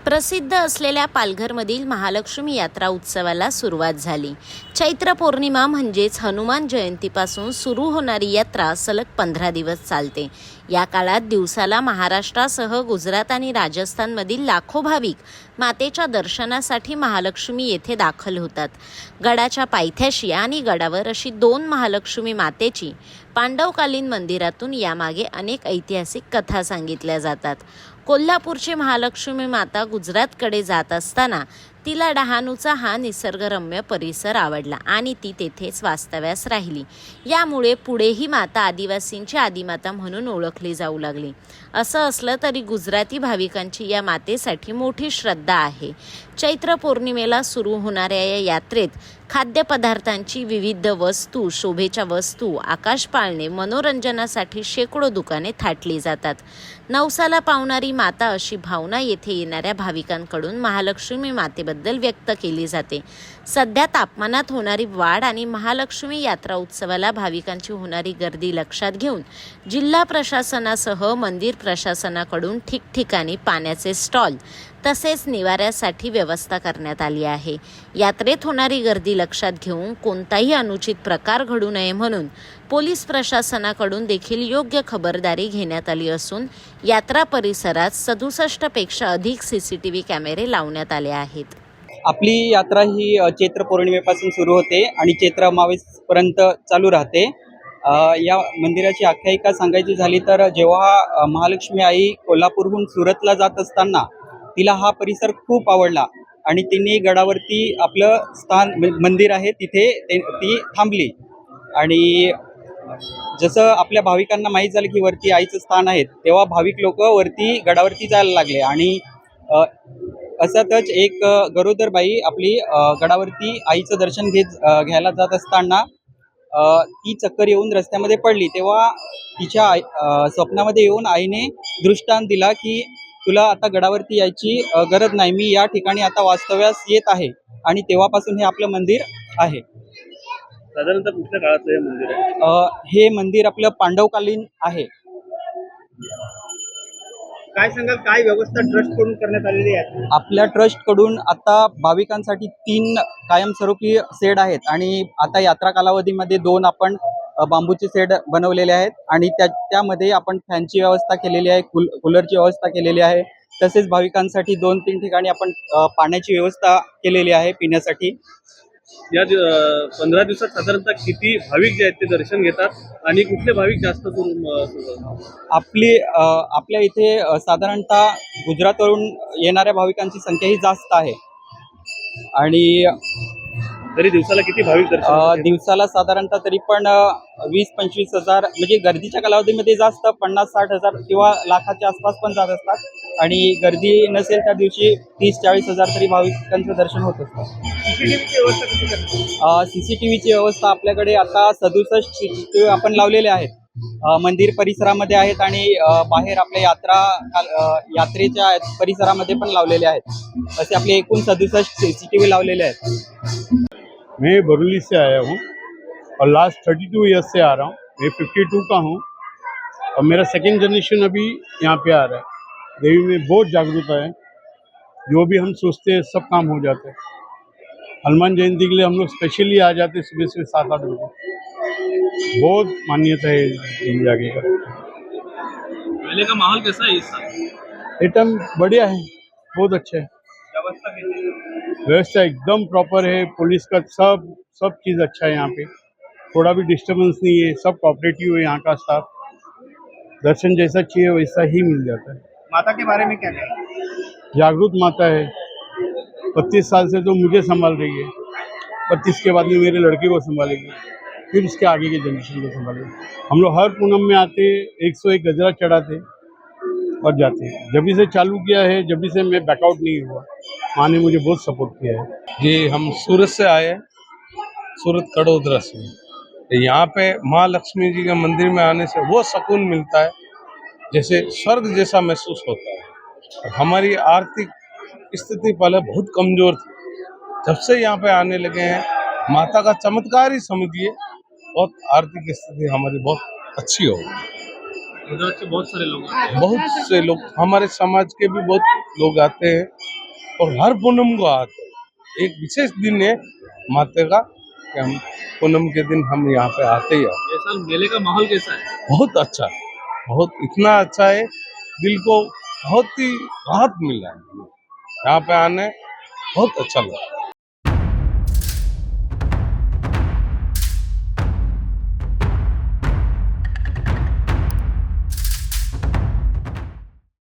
प्रसिद्ध असलेल्या पालघरमधील महालक्ष्मी यात्रा उत्सवाला सुरुवात झाली। चैत्र पौर्णिमा म्हणजेच हनुमान जयंतीपासून सुरू होणारी यात्रा सलग 15 दिवस चालते। या काळात दिवसाला महाराष्ट्रासह गुजरात आणि राजस्थानमधील लाखो भाविक मातेच्या दर्शनासाठी महालक्ष्मी येथे दाखल होतात। गडाच्या पायथ्याशी आणि गडावर अशी 2 महालक्ष्मी मातेची पांडवकालीन मंदिरातून यामागे अनेक ऐतिहासिक कथा सांगितल्या जातात। कोल्हापूरची महालक्ष्मी माता गुजरातकडे जात असताना तिला डहाणूचा हा निसर्गरम्य परिसर आवडला आणि ती तेथेच वास्तव्यास राहिली। यामुळे पुढे ही माता आदिवासींची आदिमाता म्हणून ओळखली जाऊ लागली। असं असलं तरी गुजराती भाविकांची या मातेसाठी मोठी श्रद्धा आहे। चैत्र पौर्णिमेला सुरू होणाऱ्या या यात्रेत खाद्यपदार्थांची विविध वस्तू, शोभेच्या वस्तू, आकाश पाळणे, मनोरंजनासाठी शेकडो दुकाने थाटली जातात। नवसाला पावणारी माता अशी भावना येथे येणाऱ्या भाविकांकडून महालक्ष्मी मातेबद्दल व्यक्त केली जाते। सध्या तापमानात होणारी वाढ आणि महालक्ष्मी यात्रा उत्सवाला भाविकांची होणारी गर्दी लक्षात घेऊन जिल्हा प्रशासनासह मंदिर प्रशासनाकडून ठिकठिकाणी पाण्याचे स्टॉल तसेच निवाऱ्यासाठी व्यवस्था करण्यात आली आहे। यात्रेत होणारी गर्दी लक्षात घेऊन कोणताही अनुचित प्रकार घडू नये म्हणून पोलीस प्रशासनाकडून देखील योग्य खबरदारी घेण्यात आली असून यात्रा परिसरात 67 पेक्षा अधिक CCTV कॅमेरे लावण्यात आले आहेत। आपली यात्रा ही चैत्र पौर्णिमेपासून सुरू होते आणि चैत्र अमावस्येपर्यंत चालू राहते। या मंदिराची आख्यायिका सांगायची झाली तर जेव्हा महालक्ष्मी आई कोल्हापूरहून सुरतला जात असताना तिला हा परिसर खूप आवडला आणि तिने गडावरती आपलं स्थान मंदिर आहे तिथे ती थांबली आणि जसं आपल्या भाविकांना माहीत झालं की वरती आईचं स्थान आहे तेव्हा भाविक लोक वरती गडावरती जायला लागले आणि असतच एक गरोदर बाई आपली गडावरती आईचं दर्शन घ्यायला जात असताना ती चक्कर येऊन रस्त्यामध्ये पडली। तेव्हा तिच्या स्वप्नामध्ये येऊन आईने दृष्टांत दिला की तुला आता गडावरती यायची गरज नाही, मी या ठिकाणी आता वास्तव्यास येत आहे आणि तेव्हापासून हे आपलं मंदिर आहे। साधारणतः कुठल्या काळाचं हे मंदिर आहे? हे मंदिर आपलं पांडवकालीन आहे। काय सांगाल, काय व्यवस्था ट्रस्ट कडून करण्यात आलेली आहे? आपल्या ट्रस्ट कडून आता भाविकांसाठी 3 कायमस्वरूपी शेड आहेत आणि आता यात्रा कालावधीमध्ये 2 आपण बांबूचे शेड बनवलेले आहेत आणि त्यामध्ये आपण फॅनची व्यवस्था केलेली आहे, कूलरची व्यवस्था केलेली आहे। तसेच भाविकांसाठी 2-3 ठिकाणी आपण पाण्याची व्यवस्था केलेली आहे पिण्यासाठी। या 15 दिवसात साधारणतः किती भाविक जे आहेत ते दर्शन घेतात आणि कुठले भाविक जास्त करून? आपल्या इथे साधारणतः गुजरातवरून येणाऱ्या भाविकांची संख्या ही जास्त आहे आणि तरी दिवसाला किती भाविक दर्शन? दिवसाला साधारणतः तरी पण 20-25 हजार, म्हणजे गर्दीच्या कालावधीमध्ये जास्त 50-60 हजार किंवा लाखाच्या आसपास पण जात असतात आणि गर्दी नसेल त्या दिवशी 30-40 हजार तरी भाविकांचं दर्शन होत असतं। CCTVची व्यवस्था आपल्याकडे आता 67 CCTV आपण लावलेले आहेत। मंदिर परिसरामध्ये आहेत आणि बाहेर आपल्या यात्रेच्या परिसरामध्ये पण लावलेले आहेत। असे आपले एकूण 67 CCTV लावलेले आहेत। मैं बरेली से आया हूँ और लास्ट 32 ईयर्स से आ रहा हूँ। मैं 52 का हूँ और मेरा सेकंड जनरेशन अभी यहाँ पे आ रहा है। देवी में बहुत जागरूकता है, जो भी हम सोचते हैं सब काम हो जाते हैं। हनुमान जयंती के लिए हम लोग स्पेशली आ जाते हैं सुबह 7-8 बजे। बहुत मान्यता है इन जगह का। मेले का माहौल कैसा है इस साल? एकदम बढ़िया है, बहुत अच्छा है। व्यवस्था एकदम प्रॉपर है, पुलिस का सब चीज़ अच्छा है यहाँ पे, थोड़ा भी डिस्टर्बेंस नहीं है, सब कोऑपरेटिव है यहाँ का स्टाफ। दर्शन जैसा चाहिए वैसा ही मिल जाता है। माता के बारे में क्या कहें? जागरूक माता है, 25 साल से तो मुझे संभाल रही है, 25 के बाद में मेरे लड़के को संभालेगी, फिर उसके आगे के जनरेशन को संभालेगी। हम लोग हर पूनम में आते, 101 गजरा चढ़ाते और जाते हैं। जब से चालू किया है, जब से मैं बैकआउट नहीं हुआ, माँ ने मुझे बहुत सपोर्ट किया है। जी, हम सूरत से आए हैं, सूरत कड़ोदरा से। यहाँ पे माँ लक्ष्मी जी के मंदिर में आने से वो सुकून मिलता है जैसे स्वर्ग जैसा महसूस होता है। और हमारी आर्थिक स्थिति पहले बहुत कमज़ोर थी, जब से यहाँ पे आने लगे हैं माता का चमत्कार ही समझिए, बहुत आर्थिक स्थिति हमारी बहुत अच्छी हो गई। गुजरात से बहुत सारे लोग आते हैं। बहुत से लोग, हमारे समाज के भी बहुत लोग आते हैं और हर पूनम को आते हैं। एक विशेष दिन है माते का कि हम पूनम के दिन हम यहाँ पे आते हैं। ये साल मेले का माहौल कैसा है? बहुत अच्छा है, बहुत इतना अच्छा है, दिल को बहुत ही राहत मिला है। यहाँ पे आने बहुत अच्छा लगा।